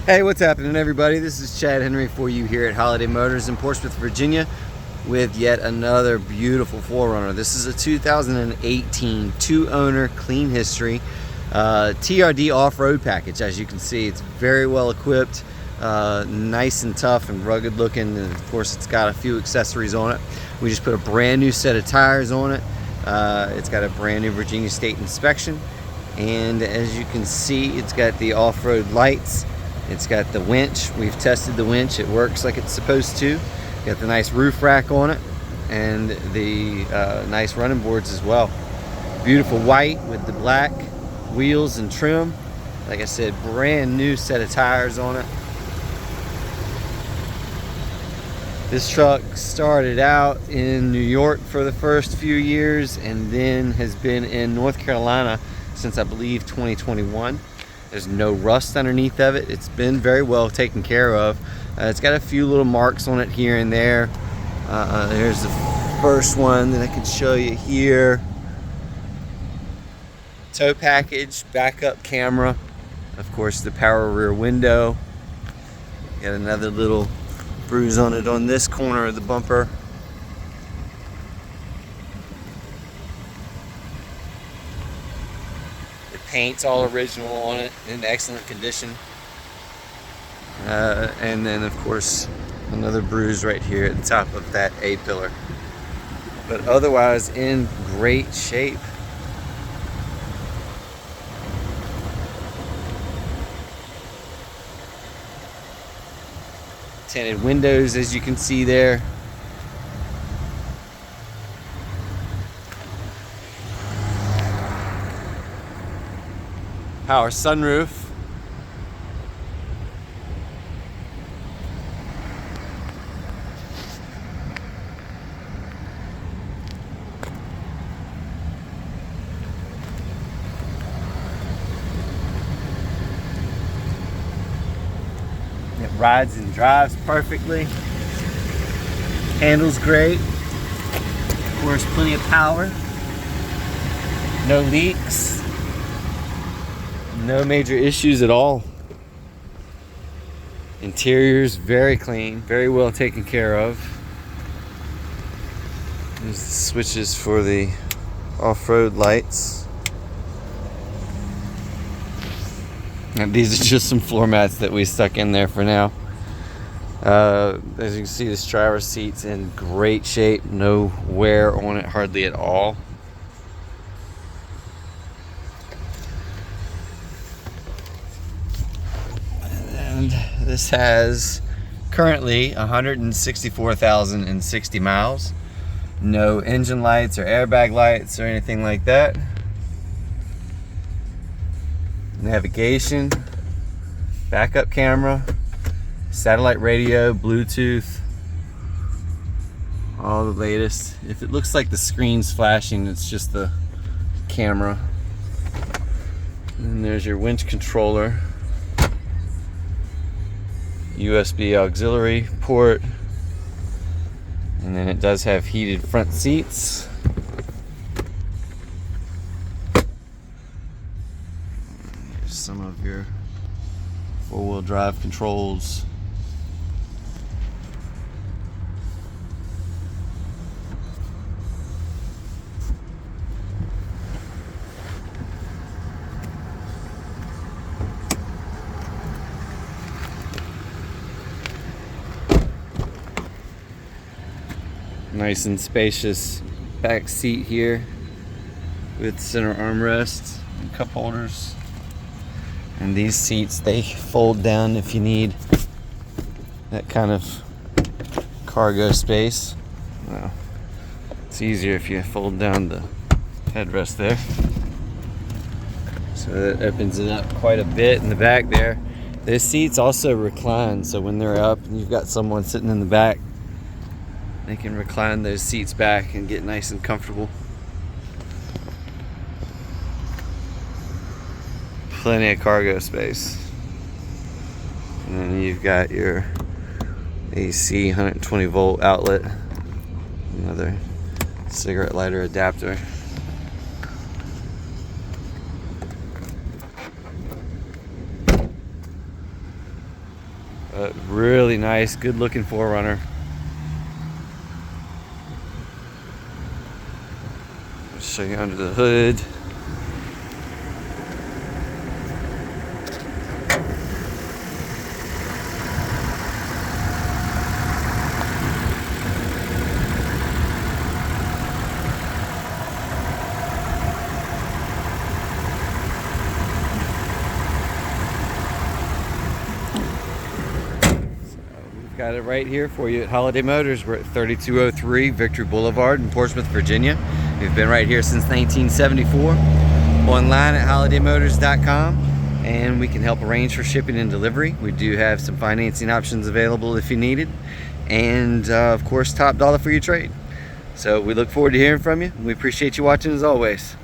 Hey, what's happening, everybody? This is Chad Henry for you here at Holiday Motors in Portsmouth, Virginia, with yet another beautiful 4Runner. This is a 2018 two-owner, clean history TRD Off Road package. As you can see, it's very well equipped, nice and tough and rugged looking, and of course it's got a few accessories on it. We just put a brand new set of tires on it. It's got a brand new Virginia State inspection, and as you can see, it's got the off-road lights. It's got the winch. We've tested the winch. It works like it's supposed to. Got the nice roof rack on it and the nice running boards as well. Beautiful white with the black wheels and trim. Like I said, brand new set of tires on it. This truck started out in New York for the first few years and then has been in North Carolina since I believe 2021. There's no rust underneath of it. It's been very well taken care of. It's got a few little marks on it here and there. There's the first one that I can show you here. Tow package, backup camera, of course the power rear window. Got another little bruise on it on this corner of the bumper. Paint's all original on it, in excellent condition. And then of course another bruise right here at the top of that A-pillar, but otherwise in great shape. Tinted windows, as you can see there. Power sunroof. It rides and drives perfectly. Handles great. Of course, plenty of power. No leaks. No major issues at all. Interior's very clean, very well taken care of. There's the switches for the off-road lights. And these are just some floor mats that we stuck in there for now. As you can see, this driver's seat's in great shape. No wear on it hardly at all. And this has currently 164,060 miles. No engine lights or airbag lights or anything like that. Navigation, backup camera, satellite radio, Bluetooth, all the latest. If it looks like the screen's flashing, it's just the camera. And there's your winch controller. USB auxiliary port, and then it does have heated front seats. Here's some of your four-wheel drive controls. Nice and spacious back seat here with center armrests and cup holders. And these seats, they fold down if you need that kind of cargo space. Well, it's easier if you fold down the headrest there. So that opens it up quite a bit in the back there. Those seats also recline, so when they're up and you've got someone sitting in the back, they can recline those seats back and get nice and comfortable. Plenty of cargo space. And then you've got your AC 120 volt outlet. Another cigarette lighter adapter. But really nice, good looking 4Runner. I'll show you under the hood. Got it right here for you at Holiday Motors. We're at 3203 Victory Boulevard in Portsmouth, Virginia. We've been right here since 1974. Online at holidaymotors.com, and we can help arrange for shipping and delivery. We do have some financing options available if you need it, and of course top dollar for your trade. So we look forward to hearing from you. We appreciate you watching as always.